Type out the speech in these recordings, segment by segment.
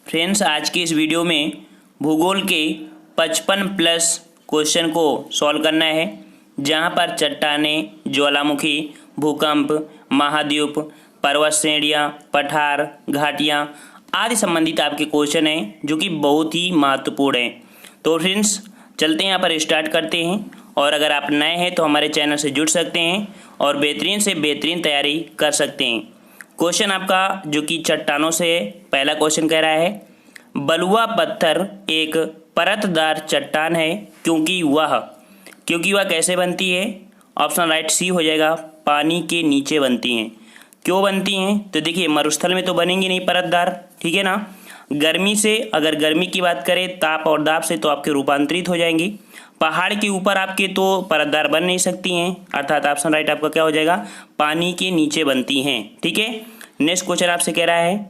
Friends, आज की इस वीडियो में भूगोल के 55 प्लस क्वेश्चन को सॉल्व करना है, जहां पर चट्टानें, ज्वालामुखी, भूकंप, महाद्वीप, पर्वत श्रेणियाँ, पठार, घाटियाँ आदि संबंधित आपके क्वेश्चन हैं जो कि बहुत ही महत्वपूर्ण हैं। तो फ्रेंड्स, चलते हैं यहाँ पर स्टार्ट करते हैं। और अगर आप नए हैं तो हमारे चैनल से जुड़ सकते हैं और बेहतरीन से बेहतरीन तैयारी कर सकते हैं। क्वेश्चन आपका जो कि चट्टानों से है। पहला क्वेश्चन कह रहा है, बलुआ पत्थर एक परतदार चट्टान है क्योंकि वह कैसे बनती है? ऑप्शन राइट सी हो जाएगा, पानी के नीचे बनती हैं। क्यों बनती हैं? तो देखिए, मरुस्थल में तो बनेंगी नहीं परतदार, ठीक है ना। गर्मी से, अगर गर्मी की बात करें, ताप और दाब से, तो आपके रूपांतरित हो जाएंगी। पहाड़ के ऊपर आपके तो परतदार बन नहीं सकती हैं, अर्थात ऑप्शन राइट आपका क्या हो जाएगा, पानी के नीचे बनती हैं, ठीक है। नेक्स्ट क्वेश्चन आपसे कह रहा है,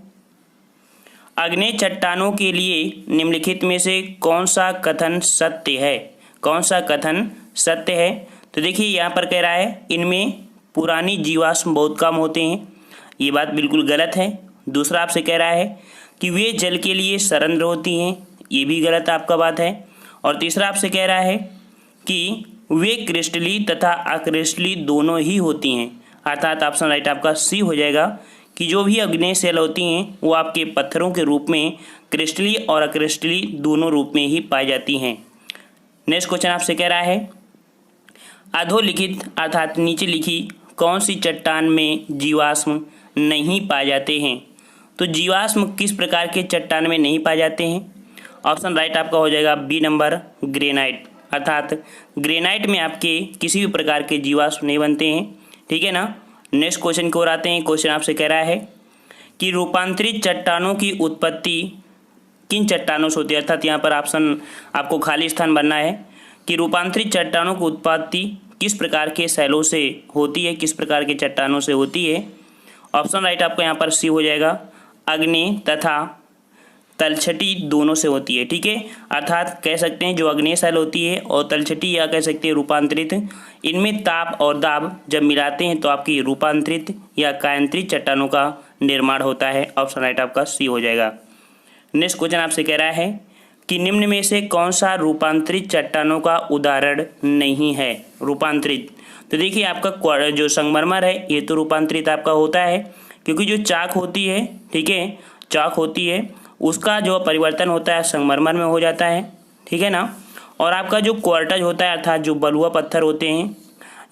आग्नेय चट्टानों के लिए निम्नलिखित में से कौन सा कथन सत्य है? कौन सा कथन सत्य है? तो देखिए, यहाँ पर कह रहा है, इनमें पुरानी जीवाश्म बहुत कम होते हैं। ये बात बिल्कुल गलत है। दूसरा आपसे कह रहा है कि वे जल के लिए सरंध्र होती हैं। ये भी गलत आपका बात है। और तीसरा आपसे कह रहा है कि वे क्रिस्टली तथा अक्रिस्टली दोनों ही होती हैं, अर्थात ऑप्शन राइट आपका सी हो जाएगा कि जो भी आग्नेय सेल होती हैं वो आपके पत्थरों के रूप में क्रिस्टली और अक्रिस्टली दोनों रूप में ही पाई जाती हैं। नेक्स्ट क्वेश्चन आपसे कह रहा है, अधोलिखित अर्थात नीचे लिखी कौन सी चट्टान में जीवाश्म नहीं पाए जाते हैं? तो जीवाश्म किस प्रकार के चट्टान में नहीं पाए जाते हैं? ऑप्शन राइट आपका हो जाएगा बी नंबर, ग्रेनाइट, अर्थात ग्रेनाइट में आपके किसी भी प्रकार के जीवाश्म नहीं बनते हैं, ठीक है ना। नेक्स्ट क्वेश्चन की ओर आते हैं। क्वेश्चन आपसे कह रहा है कि रूपांतरित चट्टानों की उत्पत्ति किन चट्टानों से होती है? अर्थात यहाँ पर ऑप्शन आपको खाली स्थान बनना है कि रूपांतरित चट्टानों की उत्पत्ति किस प्रकार के शैलों से होती है, किस प्रकार के चट्टानों से होती है? ऑप्शन राइट आपका यहाँ पर सी हो जाएगा, आग्नेय तथा तलछटी दोनों से होती है, ठीक है। अर्थात कह सकते हैं जो आग्नेय शैल होती है और तलछटी, या कह सकते हैं रूपांतरित, इनमें ताप और दाब जब मिलाते हैं तो आपकी रूपांतरित या कायांतरित चट्टानों का निर्माण होता है। ऑप्शन राइट आपका सी हो जाएगा। नेक्स्ट क्वेश्चन आपसे कह रहा है कि निम्न में से कौन सा रूपांतरित चट्टानों का उदाहरण नहीं है? रूपांतरित, तो देखिए, आपका जो संगमरमर है ये तो रूपांतरित आपका होता है, क्योंकि जो चाक होती है, ठीक है, चाक होती है, उसका जो परिवर्तन होता है संगमरमर में हो जाता है, ठीक है ना। और आपका जो क्वार्टज होता है, अर्थात जो बलुआ पत्थर होते हैं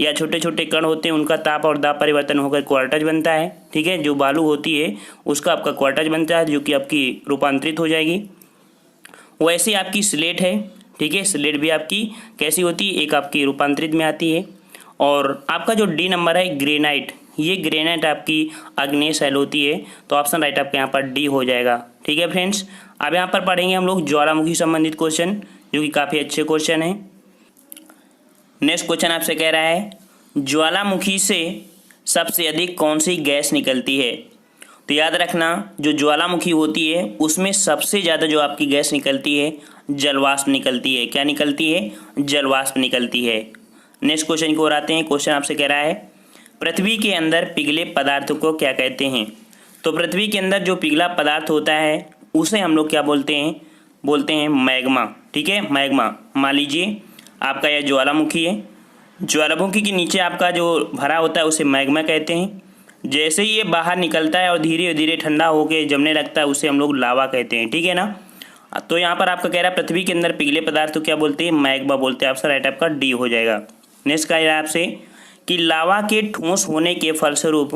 या छोटे छोटे कण होते हैं, उनका ताप और दाब परिवर्तन होकर क्वार्टज बनता है, ठीक है। जो बालू होती है उसका आपका क्वार्टज बनता है, जो कि आपकी रूपांतरित हो जाएगी। वैसे आपकी स्लेट है, ठीक है, स्लेट भी आपकी कैसी होती है, एक आपकी रूपांतरित में आती है। और आपका जो डी नंबर है, ग्रेनाइट, ये ग्रेनाइट आपकी आग्नेय शैल होती है, तो ऑप्शन राइट आपका यहाँ पर डी हो जाएगा, ठीक है फ्रेंड्स। अब यहाँ पर पढ़ेंगे हम लोग ज्वालामुखी संबंधित क्वेश्चन, जो कि काफ़ी अच्छे क्वेश्चन हैं। नेक्स्ट क्वेश्चन आपसे कह रहा है, ज्वालामुखी से सबसे अधिक कौन सी गैस निकलती है? तो याद रखना, जो ज्वालामुखी होती है उसमें सबसे ज़्यादा जो आपकी गैस निकलती है, जलवाष्प निकलती है। क्या निकलती है? जलवाष्प निकलती है। नेक्स्ट क्वेश्चन की ओर आते हैं। क्वेश्चन आपसे कह रहा है, पृथ्वी के अंदर पिघले पदार्थ को क्या कहते हैं? तो पृथ्वी के अंदर जो पिघला पदार्थ होता है उसे हम लोग क्या बोलते हैं? बोलते हैं मैग्मा, ठीक है, मैग्मा। मान लीजिए आपका यह ज्वालामुखी है, ज्वालामुखी के नीचे आपका जो भरा होता है उसे मैग्मा कहते हैं। जैसे ही ये बाहर निकलता है और धीरे धीरे ठंडा होकर जमने लगता है, उसे हम लोग लावा कहते हैं, ठीक है ना। तो यहाँ पर आपका कह रहा है पृथ्वी के अंदर पिघले पदार्थ को क्या बोलते हैं? मैग्मा बोलते हैं। ऑप्शन राइट आपका डी हो जाएगा। नेक्स्ट कह रहा है आपसे कि लावा के ठोस होने के फलस्वरूप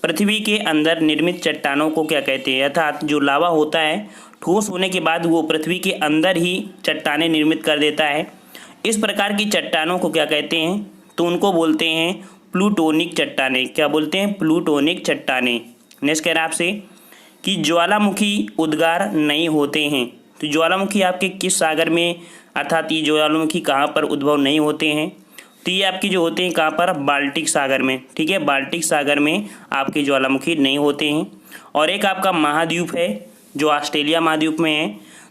पृथ्वी के अंदर निर्मित चट्टानों को क्या कहते हैं? अर्थात जो लावा होता है ठोस होने के बाद वो पृथ्वी के अंदर ही चट्टानें निर्मित कर देता है। इस प्रकार की चट्टानों को क्या कहते हैं? तो उनको बोलते हैं प्लूटोनिक चट्टानें। क्या बोलते हैं? प्लूटोनिक चट्टानें। नेक्स्ट कह रहा है आपसे कि ज्वालामुखी उद्गार नहीं होते हैं। तो ज्वालामुखी आपके किस सागर में, अर्थात ये ज्वालामुखी कहाँ पर उद्भव नहीं होते हैं? तो ये आपकी जो होते हैं कहाँ पर? बाल्टिक सागर में, ठीक है, बाल्टिक सागर में आपके ज्वालामुखी नहीं होते हैं। और एक आपका महाद्वीप है जो ऑस्ट्रेलिया महाद्वीप में है,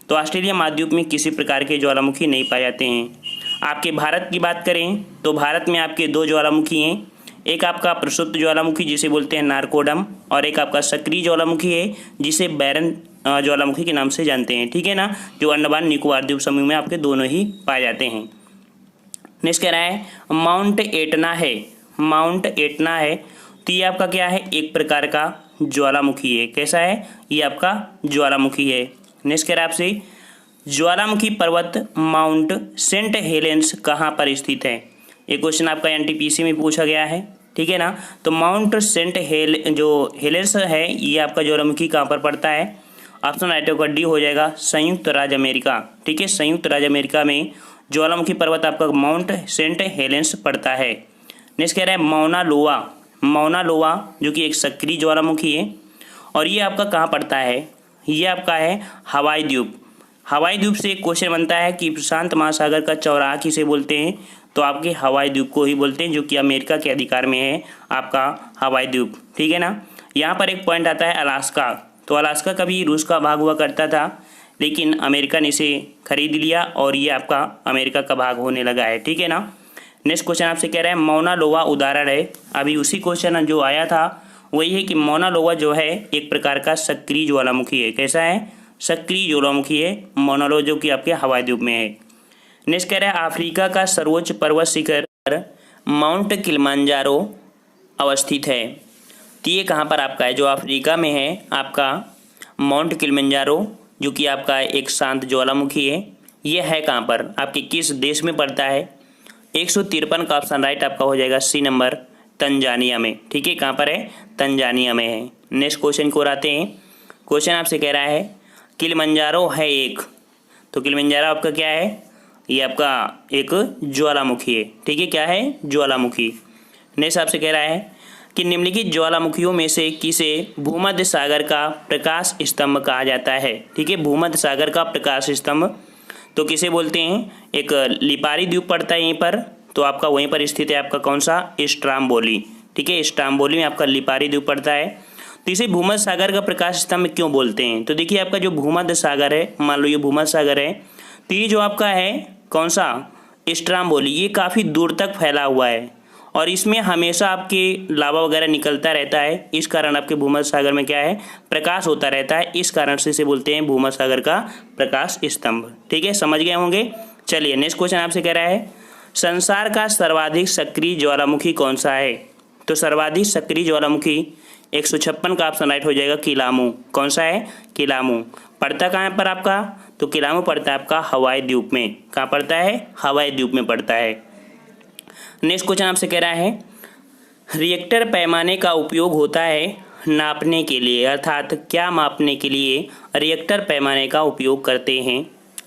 तो ऑस्ट्रेलिया महाद्वीप में किसी प्रकार के ज्वालामुखी नहीं पाए जाते हैं। आपके भारत की बात करें तो भारत में आपके दो ज्वालामुखी हैं, एक आपका प्रसुप्त ज्वालामुखी जिसे बोलते हैं नारकोडम, और एक आपका सक्रिय ज्वालामुखी है जिसे बैरन ज्वालामुखी के नाम से जानते हैं, ठीक है ना, जो अंडमान निकोबार द्वीप समूह में आपके दोनों ही पाए जाते हैं। नेक्स्ट कह रहा है माउंट एटना है, माउंट एटना है तो ये आपका क्या है, एक प्रकार का ज्वालामुखी है। कैसा है, ये आपका ज्वालामुखी है। नेक्स्ट कह रहा है आपसे ज्वालामुखी पर्वत माउंट सेंट हेलेंस कहाँ पर स्थित है। ये क्वेश्चन आपका एनटीपीसी में पूछा गया है, ठीक है ना। तो माउंट सेंट हेलेंस है ये आपका ज्वालामुखी कहाँ पर पड़ता है। ऑप्शन राइट होगा डी हो जाएगा, संयुक्त राज्य अमेरिका, ठीक है, संयुक्त राज्य अमेरिका में ज्वालामुखी पर्वत आपका माउंट सेंट हेलेंस पड़ता है। नेक्स्ट कह रहा है मौना लोआ, मौना लोआ जो कि एक सक्रिय ज्वालामुखी है और ये आपका कहाँ पड़ता है, ये आपका है हवाई द्वीप। हवाई द्वीप से एक क्वेश्चन बनता है कि प्रशांत महासागर का चौराहा किसे बोलते हैं, तो आपके हवाई द्वीप को ही बोलते हैं, जो कि अमेरिका के अधिकार में है आपका हवाई द्वीप, ठीक है ना। यहाँ पर एक पॉइंट आता है अलास्का, तो अलास्का कभी रूस का भाग हुआ करता था, लेकिन अमेरिका ने इसे खरीद लिया और ये आपका अमेरिका का भाग होने लगा है, ठीक है ना। नेक्स्ट क्वेश्चन आपसे कह रहा है मौना लोआ उदाहरण है। अभी उसी क्वेश्चन जो आया था वही है कि मौना लोआ जो है एक प्रकार का सक्रिय ज्वालामुखी है। कैसा है, सक्रिय ज्वालामुखी है मौना लोआ, जो कि आपके हवाई द्वीप में है। नेक्स्ट कह रहा है अफ्रीका का सर्वोच्च पर्वत शिखर माउंट किलिमंजारो अवस्थित है। तो ये कहाँ पर आपका है, जो अफ्रीका में है आपका माउंट किलिमंजारो, जो कि आपका एक शांत ज्वालामुखी है। ये है कहाँ पर, आपके किस देश में पड़ता है। 153 का ऑप्शन राइट आपका हो जाएगा सी नंबर, तंजानिया में, ठीक है। कहाँ पर है, तंजानिया में है। नेक्स्ट क्वेश्चन को आते हैं। क्वेश्चन आपसे कह रहा है किलिमंजारो है एक, तो किलिमंजारो आपका क्या है, ये आपका एक ज्वालामुखी है, ठीक है, क्या है, ज्वालामुखी। नेक्स्ट आपसे कह रहा है कि निम्नलिखित ज्वालामुखियों में से किसे भूमध्य सागर का प्रकाश स्तंभ कहा जाता है, ठीक है। भूमध्य सागर का प्रकाश स्तंभ तो किसे बोलते हैं, एक लिपारी द्वीप पड़ता है यहीं पर, तो आपका वहीं पर स्थित है आपका कौन सा, स्ट्राम्बोली, ठीक है। स्ट्राम्बोली में आपका लिपारी द्वीप पड़ता है। तो इसे भूमध्य सागर का प्रकाश स्तंभ क्यों बोलते हैं, तो देखिए आपका जो भूमध्य सागर है, मान लो ये भूमध्य सागर है, तो ये जो आपका है कौन सा, स्ट्राम्बोली, ये काफ़ी दूर तक फैला हुआ है और इसमें हमेशा आपके लावा वगैरह निकलता रहता है। इस कारण आपके भूमध्य सागर में क्या है, प्रकाश होता रहता है। इस कारण से इसे बोलते हैं भूमध्य सागर का प्रकाश स्तंभ, ठीक है, समझ गए होंगे। चलिए नेक्स्ट क्वेश्चन आपसे कह रहा है संसार का सर्वाधिक सक्रिय ज्वालामुखी कौन सा है। तो सर्वाधिक सक्रिय ज्वालामुखी 156 का ऑप्शन राइट हो जाएगा, किलामू। कौन सा है, किलामू। पड़ता कहाँ पर आपका, तो किलामू पड़ता है आपका हवाई द्वीप में। कहाँ पड़ता है, हवाई द्वीप में पड़ता है। नेक्स्ट क्वेश्चन आपसे कह रहा है रिएक्टर पैमाने का उपयोग होता है नापने के लिए, अर्थात क्या मापने के लिए रिएक्टर पैमाने का उपयोग करते हैं।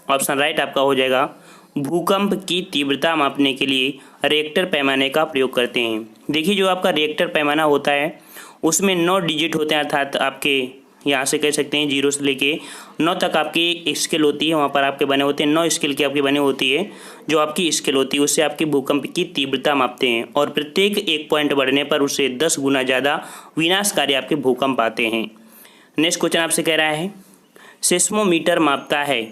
ऑप्शन राइट आपका हो जाएगा भूकंप की तीव्रता मापने के लिए रिएक्टर पैमाने का प्रयोग करते हैं। देखिए जो आपका रिएक्टर पैमाना होता है उसमें 9 डिजिट होते हैं, अर्थात आपके यहाँ से कह सकते हैं 0 से लेके 9 तक आपकी स्केल होती है, वहाँ पर आपके बने होते हैं 9 स्केल की आपकी बनी होती है। जो आपकी स्केल होती है उससे आपकी भूकंप की तीव्रता मापते हैं और प्रत्येक 1 पॉइंट बढ़ने पर उससे 10 गुना ज़्यादा विनाशकारी आपके भूकंप आते हैं। नेक्स्ट क्वेश्चन आपसे कह रहा है सेस्मोमीटर मापता है।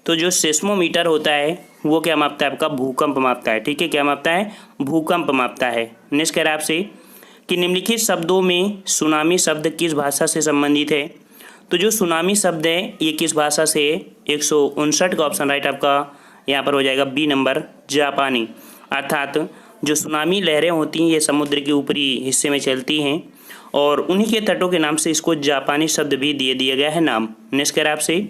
तो जो सेस्मोमीटर होता है वो क्या मापता है, आपका भूकंप मापता है, ठीक है, क्या मापता है, भूकंप मापता है। नेक्स्ट कह रहा है आपसे कि निम्नलिखित शब्दों में सुनामी शब्द किस भाषा से संबंधित है। तो जो सुनामी शब्द है ये किस भाषा से है, 159 का ऑप्शन राइट आपका यहाँ पर हो जाएगा बी नंबर, जापानी। अर्थात जो सुनामी लहरें होती हैं ये समुद्र के ऊपरी हिस्से में चलती हैं और उन्हीं के तटों के नाम से इसको जापानी शब्द भी दे दिया गया है नाम। नेक्स्ट कह रहा है आपसे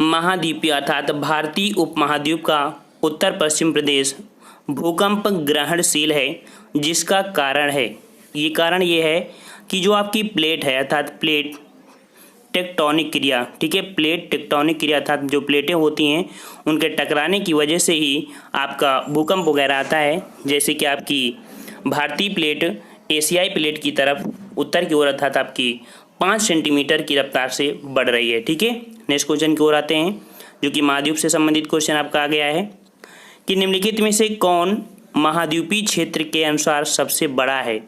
महाद्वीपीय अर्थात भारतीय उपमहाद्वीप का उत्तर पश्चिम प्रदेश भूकंप ग्रहणशील है, जिसका कारण है, ये कारण ये है कि जो आपकी प्लेट है अर्थात प्लेट टेक्टोनिक क्रिया, ठीक है, प्लेट टेक्टोनिक क्रिया अर्थात जो प्लेटें होती हैं उनके टकराने की वजह से ही आपका भूकंप वगैरह आता है। जैसे कि आपकी भारतीय प्लेट एशियाई प्लेट की तरफ उत्तर की ओर अर्थात आपकी 5 सेंटीमीटर की रफ्तार से बढ़ रही है, ठीक है। नेक्स्ट क्वेश्चन की ओर आते हैं जो कि महाद्वीप से संबंधित क्वेश्चन आपका आ गया है कि निम्नलिखित में से कौन महाद्वीपीय क्षेत्र के अनुसार सबसे बड़ा है,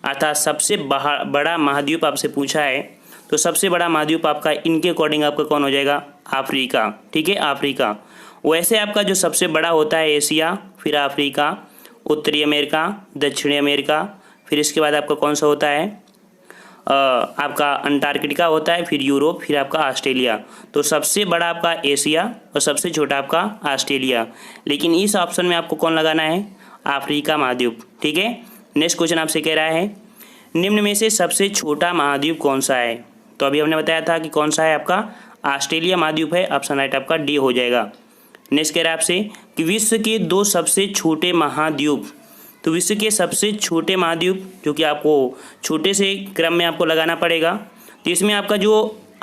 अर्थात सबसे बड़ा महाद्वीप आपसे पूछा है। तो सबसे बड़ा महाद्वीप आपका इनके अकॉर्डिंग आपका कौन हो जाएगा, अफ्रीका, ठीक है, अफ्रीका। वैसे आपका जो सबसे बड़ा होता है एशिया, फिर अफ्रीका, उत्तरी अमेरिका, दक्षिणी अमेरिका, फिर इसके बाद आपका कौन सा होता है आपका अंटार्कटिका होता है, फिर यूरोप, फिर आपका ऑस्ट्रेलिया। तो सबसे बड़ा आपका एशिया और सबसे छोटा आपका ऑस्ट्रेलिया। लेकिन इस ऑप्शन में आपको कौन लगाना है? अफ्रीका महाद्वीप। ठीक है। नेक्स्ट क्वेश्चन आपसे कह रहा है निम्न में से सबसे छोटा महाद्वीप कौन सा है? तो अभी हमने बताया था कि कौन सा है आपका ऑस्ट्रेलिया महाद्वीप है। ऑप्शन राइट आपका डी हो जाएगा। नेक्स्ट कह रहा है आपसे कि विश्व के 2 सबसे छोटे महाद्वीप। तो विश्व के सबसे छोटे महाद्वीप जो कि आपको छोटे से क्रम में आपको लगाना पड़ेगा। तो इसमें आपका जो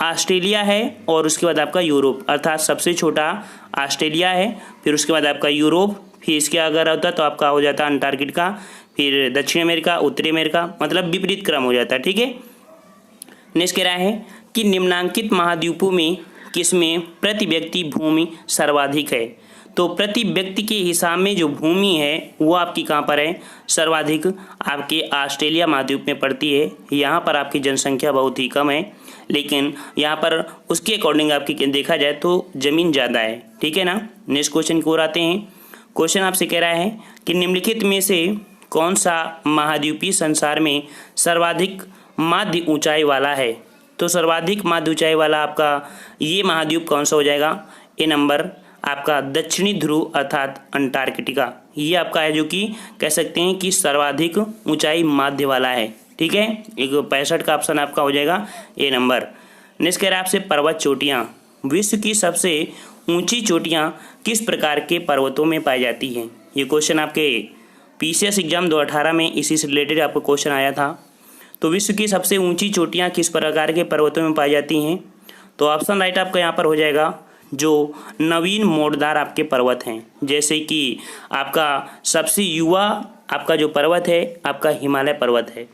ऑस्ट्रेलिया है और उसके बाद आपका यूरोप, अर्थात सबसे छोटा ऑस्ट्रेलिया है, फिर उसके बाद आपका यूरोप, फिर इसके अगर होता तो आपका हो जाता अंटार्कटिका, फिर दक्षिण अमेरिका, उत्तरी अमेरिका, मतलब विपरीत क्रम हो जाता है। ठीक है। नेक्स्ट कह रहा है कि निम्नांकित महाद्वीपों में किसमें प्रति व्यक्ति भूमि सर्वाधिक है? तो प्रति व्यक्ति के हिसाब में जो भूमि है वो आपकी कहाँ पर है? सर्वाधिक आपके ऑस्ट्रेलिया महाद्वीप में पड़ती है। यहाँ पर आपकी जनसंख्या बहुत ही कम है, लेकिन यहाँ पर उसके अकॉर्डिंग आपकी देखा जाए तो ज़मीन ज़्यादा है। ठीक है ना। नेक्स्ट क्वेश्चन की ओर आते हैं। क्वेश्चन आपसे कह रहा है कि निम्नलिखित में से कौन सा महाद्वीपीय संसार में सर्वाधिक माध्य ऊंचाई वाला है? तो सर्वाधिक माध्य ऊंचाई वाला आपका ये महाद्वीप कौन सा हो जाएगा? ए नंबर आपका दक्षिणी ध्रुव अर्थात अंटार्कटिका। ये आपका है जो कि कह सकते हैं कि सर्वाधिक ऊंचाई माध्य वाला है। ठीक है। 65 का ऑप्शन आपका हो जाएगा ए नंबर। नेक्स्ट कह रहा है आपसे पर्वत चोटियाँ। विश्व की सबसे ऊंची चोटियाँ किस प्रकार के पर्वतों में पाई जाती हैं? ये क्वेश्चन आपके पीसीएस एग्जाम 2018 में इसी से रिलेटेड आपको क्वेश्चन आया था। तो विश्व की सबसे ऊंची चोटियाँ किस प्रकार के पर्वतों में पाई जाती हैं? तो ऑप्शन राइट आपका यहाँ पर हो जाएगा जो नवीन मोड़दार आपके पर्वत हैं। जैसे कि आपका सबसे युवा आपका जो पर्वत है आपका हिमालय पर्वत है,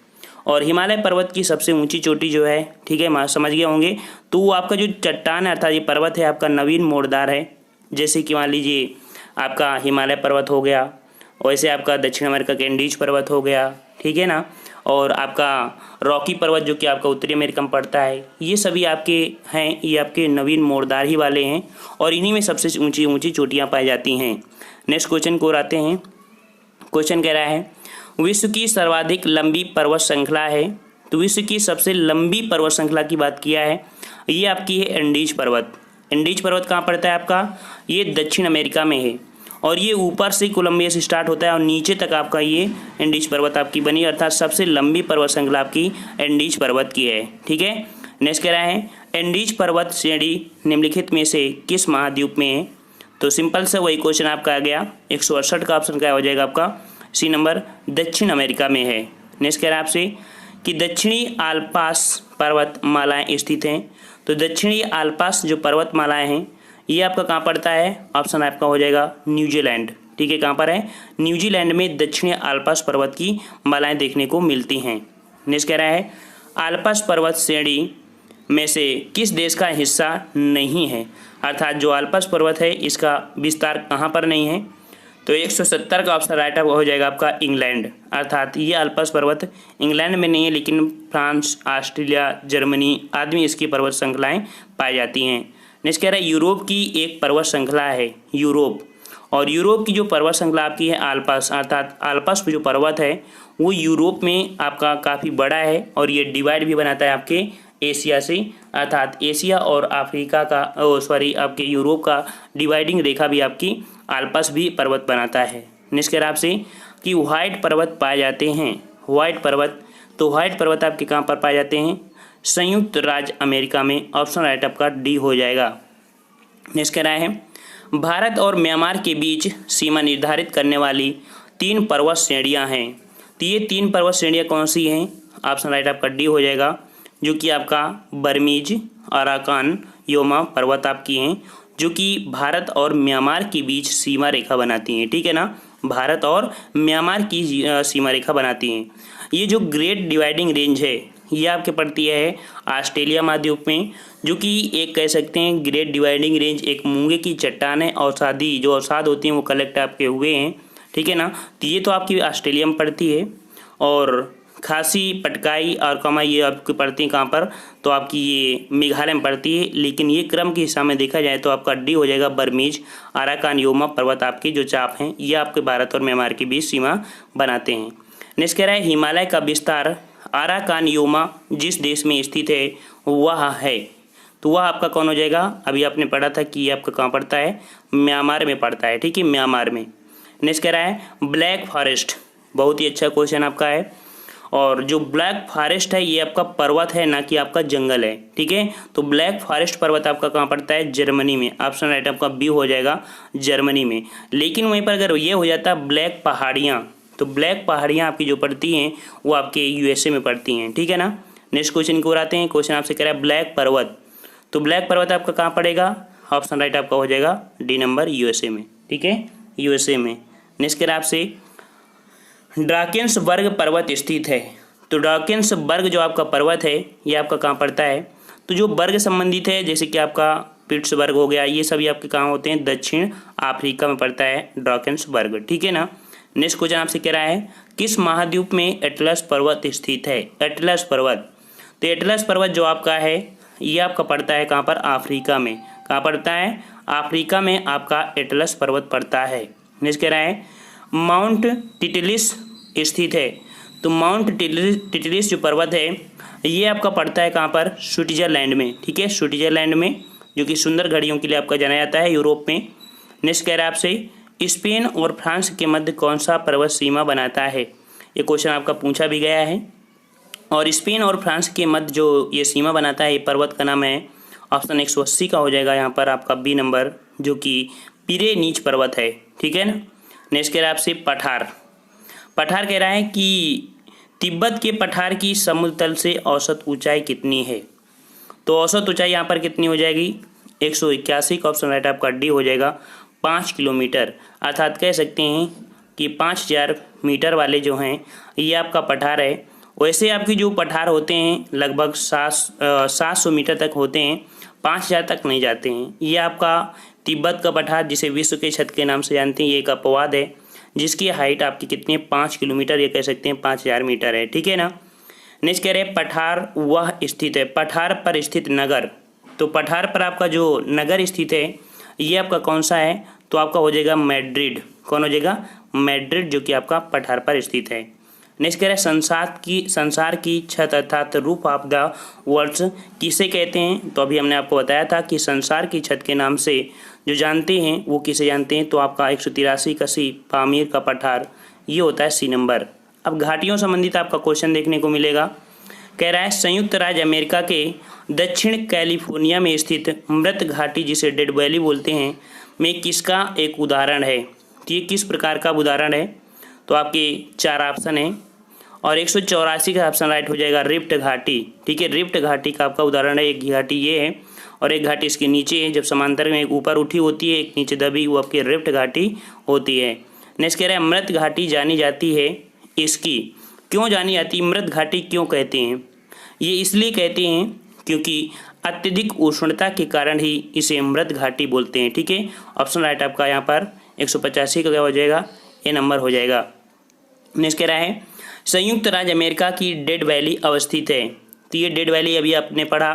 और हिमालय पर्वत की सबसे ऊंची चोटी जो है, ठीक है, समझ गए होंगे, तो वो आपका जो चट्टान है अर्थात ये पर्वत है आपका नवीन मोड़दार है। जैसे कि मान लीजिए आपका हिमालय पर्वत हो गया, वैसे आपका दक्षिण अमेरिका का एंडीज पर्वत हो गया। ठीक है ना। और आपका रॉकी पर्वत जो कि आपका उत्तरी अमेरिका में पड़ता है, ये सभी आपके हैं, ये आपके नवीन मोड़दार ही वाले हैं, और इन्हीं में सबसे ऊंची ऊंची चोटियाँ पाई जाती हैं। नेक्स्ट क्वेश्चन को आते हैं। क्वेश्चन कह रहा है विश्व की सर्वाधिक लंबी पर्वत श्रृंखला है। तो विश्व की सबसे लंबी पर्वत श्रृंखला की बात किया है, ये आपकी है एंडीज पर्वत। एंडीज पर्वत कहाँ पड़ता है आपका? ये दक्षिण अमेरिका में है, और ये ऊपर से कोलंबिया से स्टार्ट होता है और नीचे तक आपका ये एंडीज पर्वत आपकी बनी, अर्थात सबसे लंबी पर्वत श्रृंखला आपकी एंडीज पर्वत की है। ठीक है। नेक्स्ट कह रहा है एंडीज पर्वत श्रेणी निम्नलिखित में से किस महाद्वीप में है? तो सिंपल से वही क्वेश्चन आपका आ गया। 168 का ऑप्शन क्या हो जाएगा आपका? सी नंबर दक्षिण अमेरिका में है। नेक्स्ट कह रहा है आपसे कि दक्षिणी आल्पास पर्वतमालाएँ स्थित हैं। तो दक्षिणी आल्पास जो पर्वतमालाएँ हैं ये आपका कहाँ पड़ता है? ऑप्शन आपका हो जाएगा न्यूजीलैंड। ठीक है। कहाँ पर है? न्यूजीलैंड में दक्षिणी आल्पास पर्वत की मालाएँ देखने को मिलती हैं। नेक्स्ट कह रहा है आल्पास पर्वत श्रेणी में से किस देश का हिस्सा नहीं है? अर्थात जो आल्पास पर्वत है इसका विस्तार कहाँ पर नहीं है? तो 170 का ऑप्शन राइट हो जाएगा आपका इंग्लैंड। अर्थात ये आल्पास पर्वत इंग्लैंड में नहीं है, लेकिन फ्रांस, ऑस्ट्रेलिया, जर्मनी आदि इसकी पर्वत श्रृंखलाएँ पाई जाती हैं। नेक्स्ट कह रहा है यूरोप की एक पर्वत श्रृंखला है यूरोप, और यूरोप की जो पर्वत श्रृंखला आपकी है आल्पास, अर्थात आल्पास जो पर्वत है वो यूरोप में आपका काफ़ी बड़ा है, और ये डिवाइड भी बनाता है आपके एशिया से, अर्थात एशिया और अफ्रीका का आपके यूरोप का डिवाइडिंग रेखा भी आपकी आल्पास भी पर्वत बनाता है। नेक्स्ट कह रहा है आपसे कि व्हाइट पर्वत पाए जाते हैं। व्हाइट पर्वत, तो व्हाइट पर्वत आपके कहाँ पर पाए जाते हैं? संयुक्त राज्य अमेरिका में। ऑप्शन राइट आपका डी हो जाएगा। नेक्स्ट कह रहा है भारत और म्यांमार के बीच सीमा निर्धारित करने वाली 3 पर्वत श्रेणियां हैं। तो ये 3 पर्वत श्रेणियां कौन सी हैं? ऑप्शन राइट आपका डी हो जाएगा, जो कि आपका बर्मीज, अराकान, योमा पर्वत आपकी हैं, जो कि भारत और म्यांमार के बीच सीमा रेखा बनाती हैं। ठीक है ना। भारत और म्यांमार की सीमा रेखा बनाती हैं। ये जो ग्रेट डिवाइडिंग रेंज है ये आपके पड़ती है ऑस्ट्रेलिया महाद्वीप में, जो कि एक कह सकते हैं ग्रेट डिवाइडिंग रेंज एक मूंगे की चट्टान है, औषधि जो औषध होती हैं वो कलेक्ट आपके हुए हैं। ठीक है ना। तो ये तो आपकी ऑस्ट्रेलिया में पड़ती है, और खासी, पटकाई और कमाई ये आपकी पड़ती है कहाँ पर? तो आपकी ये मेघालय में पड़ती है। लेकिन ये क्रम के हिसाब में देखा जाए तो आपका डी हो जाएगा बर्मीज, अराकान, योमा पर्वत आपकी जो चाप हैं ये आपके भारत और म्यांमार के बीच सीमा बनाते हैं। नेक्स्ट कह रहा है हिमालय का विस्तार अराकानयोमा जिस देश में स्थित है वह है, तो वह आपका कौन हो जाएगा? अभी आपने पढ़ा था कि ये आपका कहाँ पड़ता है? म्यांमार में पड़ता है, ठीक है, म्यांमार में। नेक्स्ट कह रहा है ब्लैक फॉरेस्ट, बहुत ही अच्छा क्वेश्चन आपका है। और जो ब्लैक फॉरेस्ट है ये आपका पर्वत है, ना कि आपका जंगल है, ठीक है। तो ब्लैक फॉरेस्ट पर्वत आपका कहाँ पड़ता है? जर्मनी में। ऑप्शन राइट आपका बी हो जाएगा, जर्मनी में। लेकिन वहीं पर अगर ये हो जाता ब्लैक पहाड़ियाँ, तो ब्लैक पहाड़ियाँ आपकी जो पड़ती हैं वो आपके यूएसए में पड़ती हैं, ठीक है ना। नेक्स्ट क्वेश्चन की ओर आते हैं। क्वेश्चन आपसे कह रहा है ब्लैक पर्वत, तो ब्लैक पर्वत आपका कहाँ पड़ेगा? ऑप्शन राइट आपका हो जाएगा डी नंबर, यूएसए में, ठीक है, यूएसए में। नेक्स्ट कह रहा है आपसे ड्राकेंसबर्ग पर्वत स्थित है, तो ड्राकेंसबर्ग जो आपका पर्वत है ये आपका कहाँ पड़ता है? तो जो वर्ग संबंधित है जैसे कि आपका पिट्सबर्ग हो गया, ये सभी आपके कहाँ होते हैं? दक्षिण अफ्रीका में पड़ता है ड्राकेंसबर्ग, ठीक है ना। नेक्स्ट क्वेश्चन आपसे कह रहा है किस महाद्वीप में एटलस पर्वत स्थित है? एटलस पर्वत, तो एटलस पर्वत जो आपका है ये आपका पड़ता है कहाँ पर? अफ्रीका में। कहाँ पड़ता है? अफ्रीका में आपका एटलस पर्वत पड़ता है। नेक्स्ट कह रहा है माउंट टिटलिस स्थित है, तो माउंट टिटलिस जो पर्वत है ये आपका पड़ता है कहाँ पर? स्विट्जरलैंड में, ठीक है, स्विट्जरलैंड में, जो कि सुंदर घड़ियों के लिए आपका जाना जाता है यूरोप में। नेक्स्ट कह रहा है आपसे स्पेन और फ्रांस के मध्य कौन सा पर्वत सीमा बनाता है? ये क्वेश्चन आपका पूछा भी गया है। और स्पेन और फ्रांस के मध्य जो ये सीमा बनाता है ये पर्वत का नाम है, ऑप्शन 180 का हो जाएगा यहाँ पर आपका बी नंबर, जो कि पिरेनीज पर्वत है, ठीक है ना। नेक्स्ट कह रहा है आपसे पठार, पठार कह रहा है कि तिब्बत के पठार की समुद्र तल से औसत ऊंचाई कितनी है? तो औसत ऊंचाई यहाँ पर कितनी हो जाएगी? 181 का ऑप्शन राइट आपका डी हो जाएगा, 5 किलोमीटर। अर्थात कह सकते हैं कि 5000 मीटर वाले जो हैं ये आपका पठार है। वैसे आपके जो पठार होते हैं लगभग 700 मीटर तक होते हैं, 5000 तक नहीं जाते हैं। ये आपका तिब्बत का पठार जिसे विश्व के छत के नाम से जानते हैं, ये एक अपवाद है, जिसकी हाइट आपकी कितनी है? 5 किलोमीटर, ये कह सकते हैं 5000 मीटर है, ठीक है ना। नेक्स्ट कह रहे हैं पठार वह स्थित है, पठार पर स्थित नगर, तो पठार पर आपका जो नगर स्थित है ये आपका कौन सा है? तो आपका हो जाएगा मैड्रिड। कौन हो जाएगा? मैड्रिड, जो कि आपका पठार पर स्थित है। नेक्स्ट कह रहे हैं संसार की छत अर्थात रूफ ऑफ द वर्ल्ड किसे कहते हैं? तो अभी हमने आपको बताया था कि संसार की छत के नाम से जो जानते हैं वो किसे जानते हैं? तो आपका 183 कसी पामीर का पठार ये होता है सी नंबर। अब घाटियों संबंधित आपका क्वेश्चन देखने को मिलेगा। कह रहा है संयुक्त राज्य अमेरिका के दक्षिण कैलिफोर्निया में स्थित मृत घाटी जिसे डेड वैली बोलते हैं में किसका एक उदाहरण है? तो ये किस प्रकार का उदाहरण है? तो आपके 4 ऑप्शन हैं और 184 का ऑप्शन राइट हो जाएगा रिफ्ट घाटी, ठीक है, रिफ्ट घाटी का आपका उदाहरण है। एक घाटी ये है और एक घाटी इसके नीचे है, जब समांतर में एक ऊपर उठी होती है एक नीचे दबी, वो आपकी रिफ्ट घाटी होती है। नेक्स्ट कह रहा है मृत घाटी जानी जाती है इसकी, क्यों जानी जाती है? मृत घाटी क्यों कहते हैं? ये इसलिए कहते हैं क्योंकि अत्यधिक उष्णता के कारण ही इसे मृत घाटी बोलते हैं, ठीक है। ऑप्शन राइट आपका यहाँ पर 185 का क्या हो जाएगा? ए नंबर हो जाएगा। नेक्स्ट कह रहा है संयुक्त राज्य अमेरिका की डेड वैली अवस्थित है, तो ये डेड वैली अभी आपने पढ़ा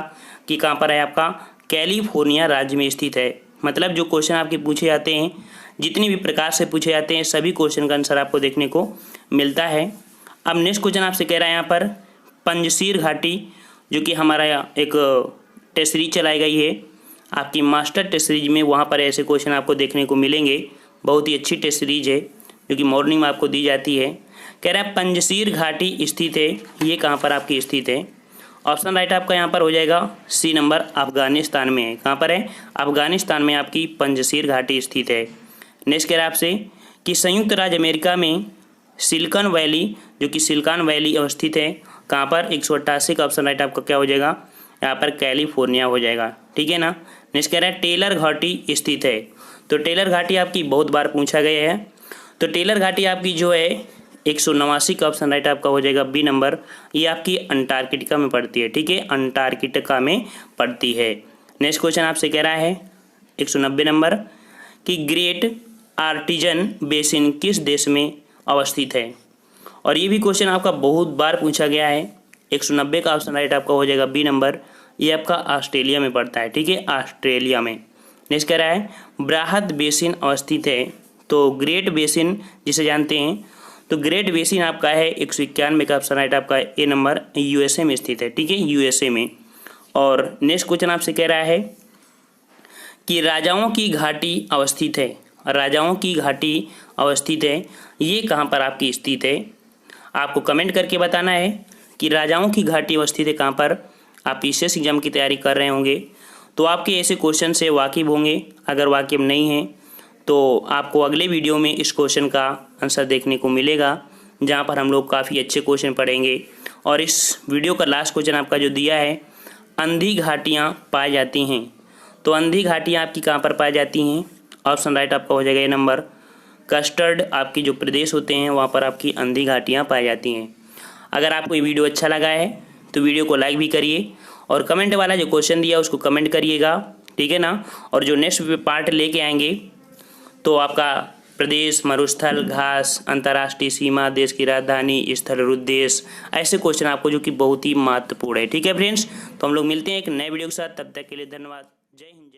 कि कहाँ पर है? आपका कैलिफोर्निया राज्य में स्थित है। मतलब जो क्वेश्चन आपके पूछे जाते हैं, जितनी भी प्रकार से पूछे जाते हैं, सभी क्वेश्चन का आंसर आपको देखने को मिलता है। अब नेक्स्ट क्वेश्चन आपसे कह रहा है यहाँ पर पंजशीर घाटी, जो कि हमारा एक टेस्ट सीरीज चलाई गई है आपकी मास्टर टेस्ट सीरीज में, वहाँ पर ऐसे क्वेश्चन आपको देखने को मिलेंगे। बहुत ही अच्छी टेस्ट सीरीज है जो कि मॉर्निंग में आपको दी जाती है। कह रहा है पंजशीर घाटी स्थित है, ये कहाँ पर आपकी स्थित है? ऑप्शन राइट आपका यहाँ पर हो जाएगा सी नंबर, अफगानिस्तान में है। कहाँ पर है? अफगानिस्तान में आपकी पंजशीर घाटी स्थित है। नेक्स्ट कह रहा है आपसे कि संयुक्त राज्य अमेरिका में सिलिकॉन वैली, जो कि सिलिकॉन वैली अवस्थित है, कहाँ पर? 188 का ऑप्शन राइट आपका क्या हो जाएगा? यहाँ पर कैलिफोर्निया हो जाएगा, ठीक है ना। नेक्स्ट कह रहा है टेलर घाटी स्थित है, तो टेलर घाटी आपकी बहुत बार पूछा गया है। तो टेलर घाटी आपकी जो है 189 का ऑप्शन राइट आपका हो जाएगा बी नंबर, ये आपकी अंटार्कटिका में पड़ती है, ठीक है, अंटार्कटिका में पड़ती है। नेक्स्ट क्वेश्चन आपसे कह रहा है 190 नंबर कि ग्रेट आर्टिजन बेसिन किस देश में अवस्थित है? और ये भी क्वेश्चन आपका बहुत बार पूछा गया है। 190 का ऑप्शन राइट आपका हो जाएगा बी नंबर, ये आपका ऑस्ट्रेलिया में पड़ता है, ठीक है, ऑस्ट्रेलिया में। नेक्स्ट कह रहा है बृहद बेसिन अवस्थित है, तो ग्रेट बेसिन जिसे जानते हैं, तो ग्रेट बेसिन आपका है 191 का ऑप्शन राइट आपका ए नंबर यूएसए में स्थित है। ठीक है, यूएसए में। और नेक्स्ट क्वेश्चन आपसे कह रहा है कि राजाओं की घाटी अवस्थित है, राजाओं की घाटी अवस्थित है, ये कहाँ पर आपकी स्थित है? आपको कमेंट करके बताना है कि राजाओं की घाटी अवस्थित है कहाँ पर। आप ईसीएस एग्जाम की तैयारी कर रहे होंगे तो आपके ऐसे क्वेश्चन से वाकिफ़ होंगे। अगर वाकिफ़ नहीं हैं तो आपको अगले वीडियो में इस क्वेश्चन का आंसर देखने को मिलेगा, जहाँ पर हम लोग काफ़ी अच्छे क्वेश्चन पढ़ेंगे। और इस वीडियो का लास्ट क्वेश्चन आपका जो दिया है, अंधी घाटियाँ पाई जाती हैं, तो अंधी घाटियाँ आपकी कहाँ पर पाई जाती हैं? ऑप्शन राइट आपका हो जाएगा ए नंबर कस्टर्ड, आपकी जो प्रदेश होते हैं वहाँ पर आपकी अंधी घाटियाँ पाई जाती हैं। अगर आपको ये वीडियो अच्छा लगा है तो वीडियो को लाइक भी करिए और कमेंट वाला जो क्वेश्चन दिया उसको कमेंट करिएगा, ठीक है ना। और जो नेक्स्ट पार्ट लेके आएंगे तो आपका प्रदेश, मरुस्थल, घास, अंतर्राष्ट्रीय सीमा, देश की राजधानी, स्थल, उद्देश्य, ऐसे क्वेश्चन आपको जो कि बहुत ही महत्वपूर्ण है। ठीक है फ्रेंड्स, तो हम लोग मिलते हैं एक नए वीडियो के साथ। तब तक के लिए धन्यवाद। जय हिंद।